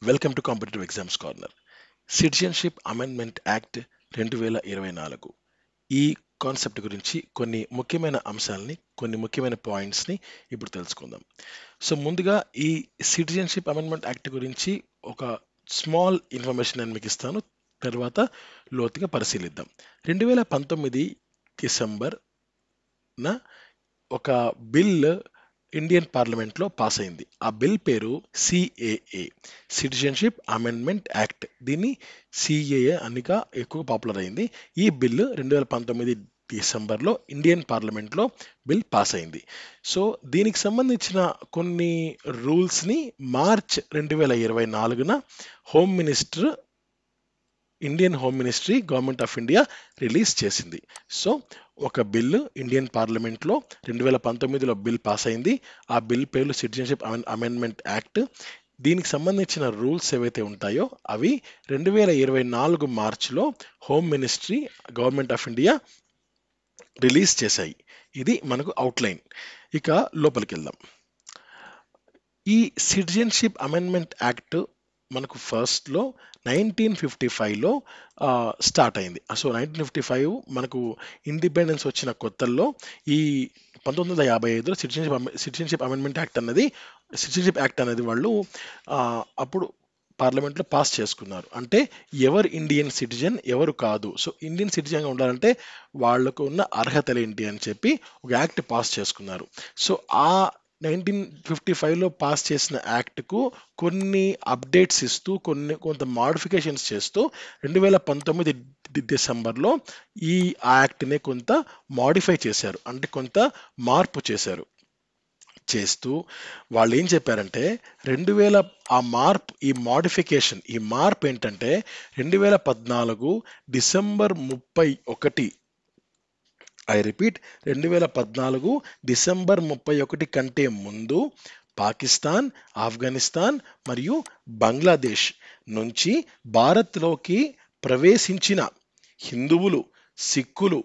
Welcome to competitive exams corner. Citizenship amendment act 2024 ఈ concept గురించి కొన్ని ముఖ్యమైన అంశాలని, కొన్ని ముఖ్యమైన పాయింట్స్ని ఇప్పుడు తెలుసుకుందాం. సో ముందుగా ఈ సిటిజన్షిప్ అమెండ్మెంట్ యాక్ట్ గురించి ఒక స్మాల్ ఇన్ఫర్మేషన్ నేను మీకు ఇస్తాను. తర్వాత లోతుగా పరిశీలిద్దాం. 2019 డిసెంబర్న ఒక బిల్ ఇండియన్ పార్లమెంట్లో పాస్ అయింది. ఆ బిల్ పేరు సిఏఏ, సిటిజన్షిప్ అమెండ్మెంట్ యాక్ట్. దీన్ని సిఏఏ అనిగా ఎక్కువ పాపులర్ అయింది. ఈ బిల్లు 2019 డిసెంబర్లో ఇండియన్ పార్లమెంట్లో బిల్ పాస్ అయింది. సో దీనికి సంబంధించిన కొన్ని రూల్స్ని మార్చ్ 2024న home minister, Indian home ministry, government of India release చేసింది. సో ఒక బిల్లు ఇండియన్ పార్లమెంట్లో 2019లో బిల్ పాస్ అయింది. ఆ బిల్ పేరు సిటిజన్షిప్ అమెండ్మెంట్ యాక్ట్. దీనికి సంబంధించిన రూల్స్ ఏవైతే ఉంటాయో అవి 2024 మార్చిలో home ministry, government of India release చేశాయి. ఇది మనకు అవుట్లైన్. ఇక లోపలికి వెళ్దాం. ఈ సిటిజన్షిప్ అమెండ్మెంట్ యాక్ట్ మనకు ఫస్ట్లో 1955లో స్టార్ట్ అయింది. సో 1955 మనకు ఇండిపెండెన్స్ వచ్చిన కొత్తల్లో ఈ 1955లో సిటిజన్షిప్ అమెండ్మెంట్ యాక్ట్ అన్నది, సిటిజన్షిప్ యాక్ట్ అనేది వాళ్ళు అప్పుడు పార్లమెంట్లో పాస్ చేసుకున్నారు. అంటే ఎవరు ఇండియన్ సిటిజన్, ఎవరు కాదు. సో ఇండియన్ సిటిజన్గా ఉండాలంటే వాళ్ళకు ఉన్న అర్హతలు ఏంటి అని చెప్పి ఒక యాక్ట్ పాస్ చేసుకున్నారు. సో ఆ 1955లో పాస్ చేసిన యాక్ట్కు కొన్ని అప్డేట్స్ ఇస్తూ, కొంత మాడిఫికేషన్స్ చేస్తూ 2019 డిసెంబర్లో ఈ యాక్ట్ని కొంత మాడిఫై చేశారు. అంటే కొంత మార్పు చేశారు. చేస్తూ వాళ్ళు ఏం చెప్పారంటే ఈ మార్పు ఏంటంటే 2014 డిసెంబర్ 31, ఐ రిపీట్, 2014 డిసెంబర్ 31 కంటే ముందు పాకిస్తాన్, ఆఫ్ఘనిస్తాన్ మరియు బంగ్లాదేశ్ నుంచి భారత్లోకి ప్రవేశించిన హిందువులు, సిక్కులు,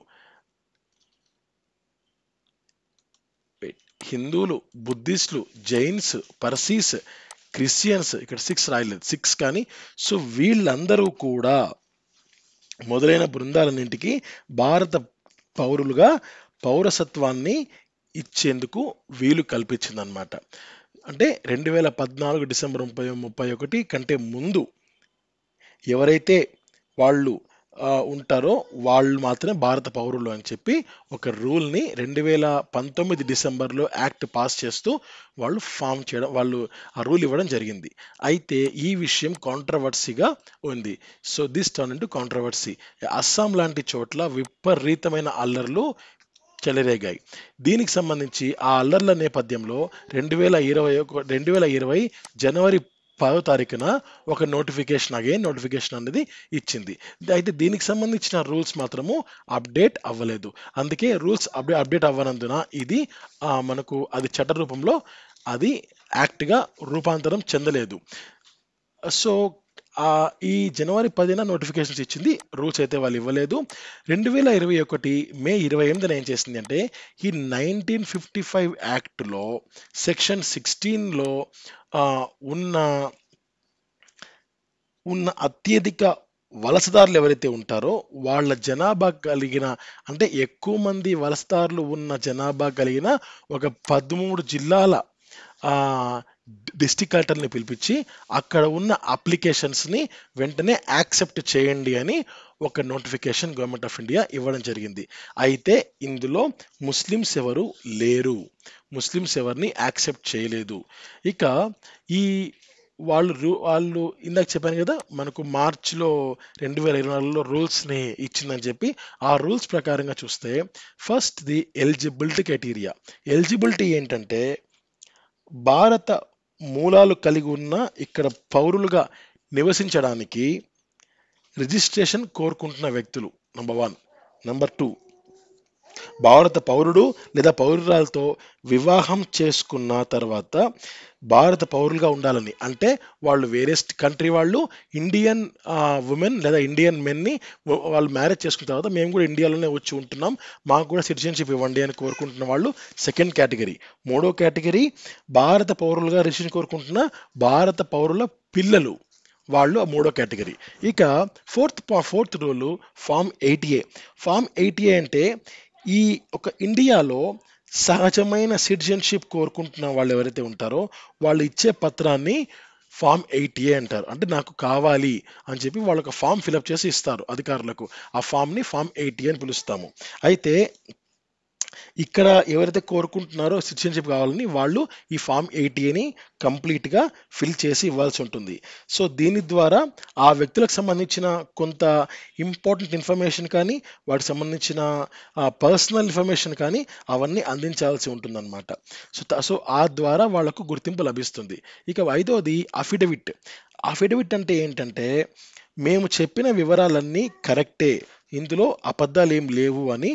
బుద్ధిస్టులు, జైన్స్, పర్సీస్, క్రిస్టియన్స్, ఇక్కడ 6 రాయలేదు, 6 కానీ, సో వీళ్ళందరూ కూడా మొదలైన బృందాలన్నింటికి భారత పౌరులుగా పౌరసత్వాన్ని ఇచ్చేందుకు వీలు కల్పించిందనమాట. అంటే 2014 డిసెంబర్ 31 కంటే ముందు ఎవరైతే వాళ్ళు ఉంటారో వాళ్ళు మాత్రమే భారత పౌరులు అని చెప్పి ఒక రూల్ని 2019 డిసెంబర్లో యాక్ట్ పాస్ చేస్తూ వాళ్ళు ఆ రూల్ ఇవ్వడం జరిగింది. అయితే ఈ విషయం కాంట్రవర్సీగా ఉంది. So this turn into controversy. Assam లాంటి చోట్ల విపరీతమైన అల్లర్లు చెలరేగాయి. దీనికి సంబంధించి ఆ అల్లర్ల నేపథ్యంలో 2020 జనవరి 10వ తారీఖున ఒక నోటిఫికేషన్ అనేది ఇచ్చింది. అయితే దీనికి సంబంధించిన రూల్స్ మాత్రము అప్డేట్ అవ్వలేదు. అందుకే రూల్స్ అప్డేట్ అవ్వనందున ఇది మనకు అది చట్ట రూపంలో అది యాక్ట్గా రూపాంతరం చెందలేదు. సో ఈ జనవరి 10న నోటిఫికేషన్స్ ఇచ్చింది, రూల్స్ అయితే వాళ్ళు ఇవ్వలేదు. 2021 మే 28న ఏం చేసింది అంటే ఈ 1955 యాక్ట్లో సెక్షన్ 16లో ఉన్న అత్యధిక వలసదారులు ఎవరైతే ఉంటారో వాళ్ళ జనాభా కలిగిన, అంటే ఎక్కువ మంది వలసదారులు ఉన్న జనాభా కలిగిన ఒక 13 జిల్లాల డిస్ట్రిక్ట్ కలెక్టర్ని పిలిపించి అక్కడ ఉన్న అప్లికేషన్స్ని వెంటనే యాక్సెప్ట్ చేయండి అని ఒక నోటిఫికేషన్ గవర్నమెంట్ ఆఫ్ ఇండియా ఇవ్వడం జరిగింది. అయితే ఇందులో ముస్లిమ్స్ ఎవరు లేరు, ముస్లిమ్స్ ఎవరిని యాక్సెప్ట్ చేయలేదు. ఇక ఈ వాళ్ళు ఇందాక చెప్పాను కదా, మనకు మార్చిలో 2024లో రూల్స్ని ఇచ్చిందని చెప్పి, ఆ రూల్స్ ప్రకారంగా చూస్తే first the eligibility criteria. Eligibility ఏంటంటే భారత మూలాలు కలిగి ఉన్న ఇక్కడ పౌరులుగా నివసించడానికి రిజిస్ట్రేషన్ కోరుకుంటున్న వ్యక్తులు నంబర్ 1. నంబర్ 2, భారత పౌరుడు లేదా పౌరురాలతో వివాహం చేసుకున్న తర్వాత భారత పౌరులుగా ఉండాలని. అంటే వాళ్ళు వేరే కంట్రీ వాళ్ళు ఇండియన్ ఉమెన్ లేదా ఇండియన్ మెన్ని వాళ్ళు మ్యారేజ్ చేసుకున్న తర్వాత మేము కూడా ఇండియాలోనే వచ్చి ఉంటున్నాం, మాకు కూడా సిటిజన్షిప్ ఇవ్వండి అని కోరుకుంటున్న వాళ్ళు సెకండ్ కేటగిరీ. 3వ కేటగిరీ భారత పౌరులుగా రిజిస్ట్రేషన్ కోరుకుంటున్న భారత పౌరుల పిల్లలు. వాళ్ళు మూడో కేటగిరీ. ఇక fourth rule form 80A. Form 80A అంటే ఈ ఒక ఇండియాలో సహజమైన సిటిజన్షిప్ కోరుకుంటున్న వాళ్ళు ఎవరైతే ఉంటారో వాళ్ళు ఇచ్చే పత్రాన్ని ఫామ్ 80A అంటారు. అంటే నాకు కావాలి అని చెప్పి వాళ్ళు ఒక ఫామ్ ఫిలప్ చేసి ఇస్తారు అధికారులకు. ఆ ఫామ్ని ఫామ్ 80A అని పిలుస్తాము. అయితే ఇక్కడ ఎవరైతే కోరుకుంటున్నారో సిటిజన్షిప్ కావాలని వాళ్ళు ఈ ఫామ్ 80Aని కంప్లీట్గా ఫిల్ చేసి ఇవ్వాల్సి ఉంటుంది. సో దీని ద్వారా ఆ వ్యక్తులకు సంబంధించిన కొంత ఇంపార్టెంట్ ఇన్ఫర్మేషన్ కానీ వాటికి సంబంధించిన పర్సనల్ ఇన్ఫర్మేషన్ కానీ అవన్నీ అందించాల్సి ఉంటుందన్నమాట. సో ఆ ద్వారా వాళ్ళకు గుర్తింపు లభిస్తుంది. ఇక ఐదోది అఫిడవిట్. అఫిడవిట్ అంటే ఏంటంటే మేము చెప్పిన వివరాలన్నీ కరెక్టే, ఇందులో అబద్ధాలు ఏం లేవు అని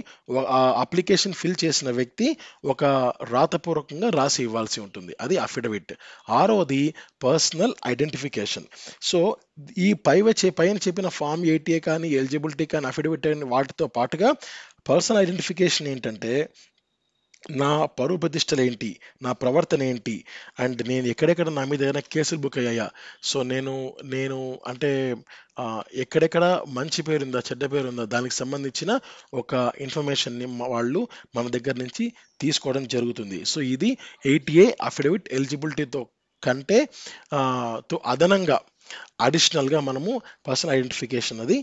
ఆ అప్లికేషన్ ఫిల్ చేసిన వ్యక్తి ఒక రాతపూర్వకంగా రాసి ఇవ్వాల్సి ఉంటుంది. అది అఫిడవిట్. ఆరోది పర్సనల్ ఐడెంటిఫికేషన్. సో ఈ పైన చెప్పిన ఫామ్ 80A కానీ ఎలిజిబిలిటీ కానీ అఫిడవిట్ అని వాటితో పాటుగా పర్సనల్ ఐడెంటిఫికేషన్ ఏంటంటే నా పరువు ప్రతిష్టలు ఏంటి, నా ప్రవర్తన ఏంటి, అండ్ నేను ఎక్కడెక్కడ నా మీద ఏదైనా కేసులు బుక్ అయ్యాయా, సో నేను అంటే ఎక్కడెక్కడ మంచి పేరుందా చెడ్డ పేరుందా దానికి సంబంధించిన ఒక ఇన్ఫర్మేషన్ని వాళ్ళు మన దగ్గర నుంచి తీసుకోవడం జరుగుతుంది. సో ఇది 80A అఫిడవిట్ ఎలిజిబిలిటీతో కంటే తో అదనంగా అడిషనల్గా మనము పర్సనల్ ఐడెంటిఫికేషన్ అది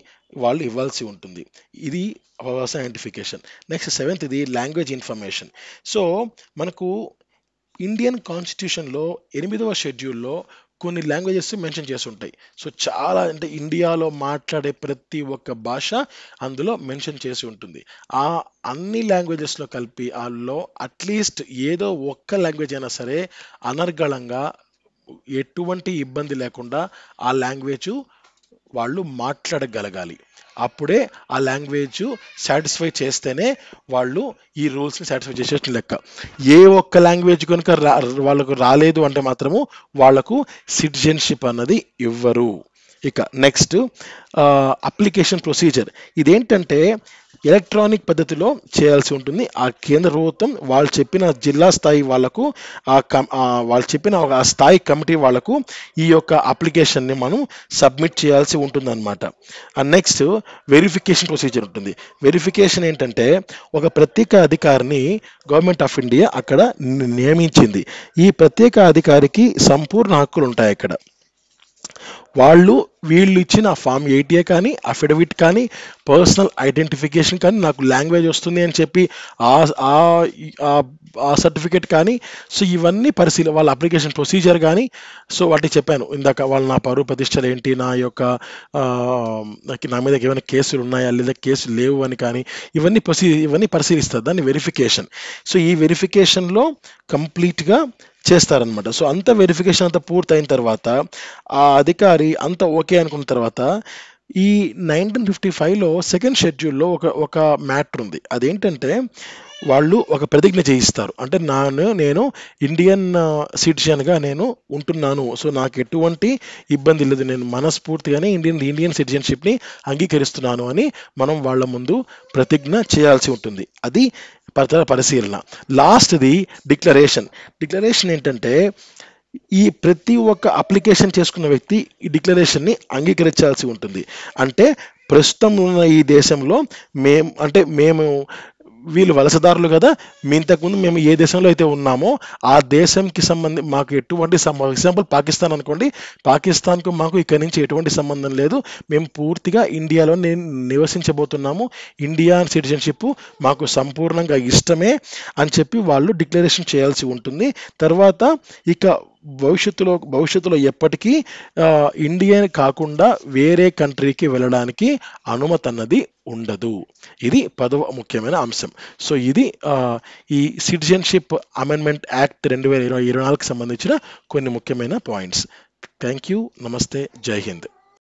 వాళ్ళు ఇవ్వాల్సి ఉంటుంది. ఇది పర్సనల్ ఐడెంటిఫికేషన్. నెక్స్ట్ సెవెంత్ ఇది లాంగ్వేజ్ ఇన్ఫర్మేషన్. సో మనకు ఇండియన్ కాన్స్టిట్యూషన్లో 8వ షెడ్యూల్లో కొన్ని లాంగ్వేజెస్ మెన్షన్ చేసి ఉంటాయి. సో చాలా అంటే ఇండియాలో మాట్లాడే ప్రతి ఒక్క భాష అందులో మెన్షన్ చేసి ఉంటుంది. ఆ అన్ని లాంగ్వేజెస్లో కలిపి అందులో అట్లీస్ట్ ఏదో ఒక్క లాంగ్వేజ్ అయినా సరే అనర్గళంగా ఎటువంటి ఇబ్బంది లేకుండా ఆ లాంగ్వేజ్ వాళ్ళు మాట్లాడగలగాలి. అప్పుడే ఆ లాంగ్వేజ్ సాటిస్ఫై చేస్తేనే వాళ్ళు ఈ రూల్స్ని సాటిస్ఫై చేసేట్టు లెక్క. ఏ ఒక్క లాంగ్వేజ్ కనుక వాళ్ళకు రాలేదు అంటే మాత్రము వాళ్ళకు సిటిజన్షిప్ అన్నది ఇవ్వరు. ఇక నెక్స్ట్ అప్లికేషన్ ప్రొసీజర్. ఇదేంటంటే ఎలక్ట్రానిక్ పద్ధతిలో చేయాల్సి ఉంటుంది. ఆ కేంద్ర ప్రభుత్వం వాళ్ళు చెప్పిన జిల్లా స్థాయి వాళ్ళకు వాళ్ళు చెప్పిన ఒక స్థాయి కమిటీ వాళ్ళకు ఈ యొక్క అప్లికేషన్ని మనం సబ్మిట్ చేయాల్సి ఉంటుంది అనమాట. నెక్స్ట్ వెరిఫికేషన్ ప్రొసీజర్ ఉంటుంది. వెరిఫికేషన్ ఏంటంటే ఒక ప్రత్యేక అధికారిని గవర్నమెంట్ ఆఫ్ ఇండియా అక్కడ నియమించింది. ఈ ప్రత్యేక అధికారికి సంపూర్ణ హక్కులు ఉంటాయి అక్కడ. వీళ్ళు ఇచ్చిన ఫామ్ 80A కానీ అఫిడవిట్ కానీ పర్సనల్ ఐడెంటిఫికేషన్ కానీ నాకు లాంగ్వేజ్ వస్తుంది అని చెప్పి ఆ సర్టిఫికేట్ కానీ, సో ఇవన్నీ వాళ్ళ అప్లికేషన్ ప్రొసీజర్ కానీ, సో వాటికి చెప్పాను ఇందాక వాళ్ళు నా పరువు ప్రతిష్టలు ఏంటి, నా మీద ఏమైనా కేసులు ఉన్నాయా లేదా కేసులు లేవు అని కానీ ఇవన్నీ పరిశీలిస్తారు. దాన్ని వెరిఫికేషన్. సో ఈ వెరిఫికేషన్లో కంప్లీట్గా చేస్తారనమాట. సో అంత వెరిఫికేషన్ అంతా పూర్తయిన తర్వాత ఆ అధికారి అంతా ఓకే అనుకున్న తర్వాత ఈ 1955లో సెకండ్ షెడ్యూల్లో ఒక మ్యాటర్ ఉంది. అదేంటంటే వాళ్ళు ఒక ప్రతిజ్ఞ చేయిస్తారు. అంటే నేను ఇండియన్ సిటిజన్గా నేను ఉంటున్నాను, సో నాకు ఎటువంటి ఇబ్బంది లేదు, నేను మనస్ఫూర్తిగానే ఇండియన్ సిటిజన్షిప్ని అంగీకరిస్తున్నాను అని మనం వాళ్ళ ముందు ప్రతిజ్ఞ చేయాల్సి ఉంటుంది. అది పరిశీలన. లాస్ట్ది డిక్లరేషన్ ఏంటంటే ఈ ప్రతి ఒక్క అప్లికేషన్ చేసుకున్న వ్యక్తి ఈ డిక్లరేషన్ని అంగీకరించాల్సి ఉంటుంది. అంటే ప్రస్తుతం ఉన్న ఈ దేశంలో మేము వీళ్ళు వలసదారులు కదా, ఇంతకుముందు మేము ఏ దేశంలో అయితే ఉన్నామో ఆ దేశంకి మాకు ఎటువంటి ఎగ్జాంపుల్ పాకిస్తాన్ అనుకోండి, పాకిస్తాన్కు మాకు ఇక్కడి నుంచి ఎటువంటి సంబంధం లేదు, మేము పూర్తిగా ఇండియాలో నివసించబోతున్నాము, ఇండియన్ సిటిజన్షిప్ మాకు సంపూర్ణంగా ఇష్టమే అని చెప్పి వాళ్ళు డిక్లరేషన్ చేయాల్సి ఉంటుంది. తర్వాత ఇక భవిష్యత్తులో ఎప్పటికీ ఇండియా కాకుండా వేరే కంట్రీకి వెళ్ళడానికి అనుమతి అన్నది ఉండదు. ఇది 10వ ముఖ్యమైన అంశం. సో ఇది ఈ సిటిజన్షిప్ అమెండ్మెంట్ యాక్ట్ 2024కి సంబంధించిన కొన్ని ముఖ్యమైన పాయింట్స్. Thank you. నమస్తే. జై హింద్.